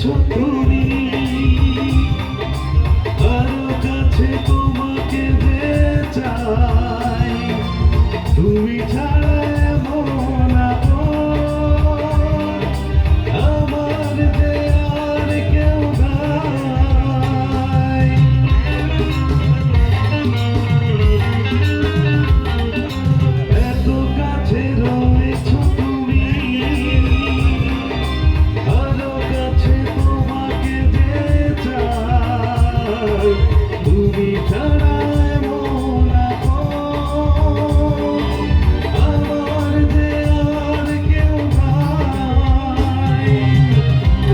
রয়েছো তুমি, আরো কাছে তোমাকে যে চাই, তুমি ছাড়া এমন আপন আমার যে আর কেউ নাই। এত কাছে রয়েছো তুমি, আরো কাছে তোমাকে যে চাই, তুমি ছাড়া এমন আপন আমার যে আর কেউ নাই।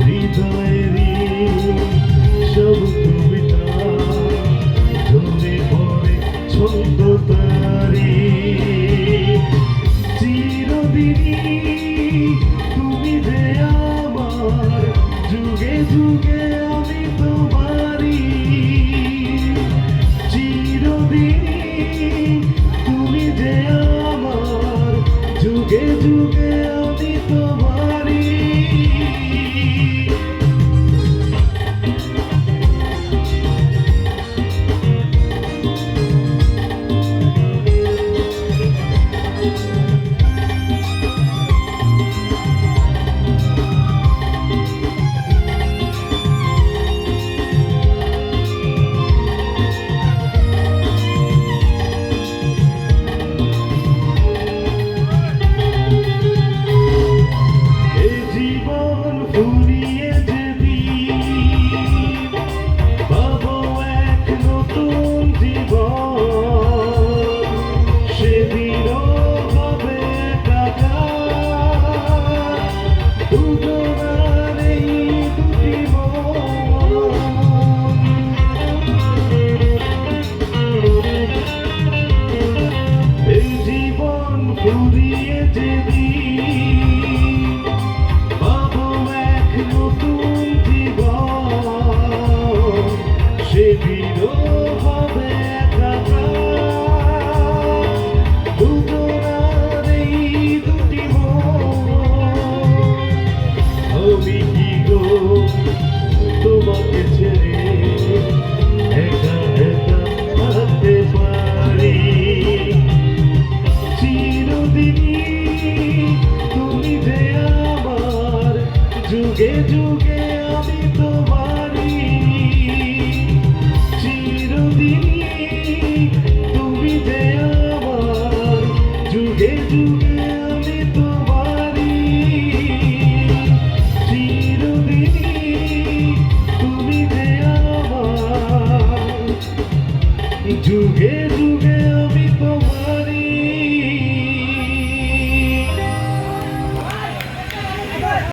হৃদয়েরই সব কবিতা ঝরে পড়ে ছন্দ তারি, চিরদিনই তুমি যে আমার, যুগে যুগে আমি তোমারই। চিরদিনই তুমি যে আমার, যুগে যুগে আমি তোমারই। ফুরিয়ে যেদিন পাবো এক নতুন জীবন, সেদিনও হবে একাকার দুজনার এই দুটি মন। এই জীবন ফুরিয়ে যেদিন নতুন জীবন, সেদিনও হবে একাকার দুজনার এই দুটি মন। আমি কি গো তোমাকে ছেড়ে একা একা থাকতে পারি, চিরদিনই তুমি যে আমার, যুগে যুগে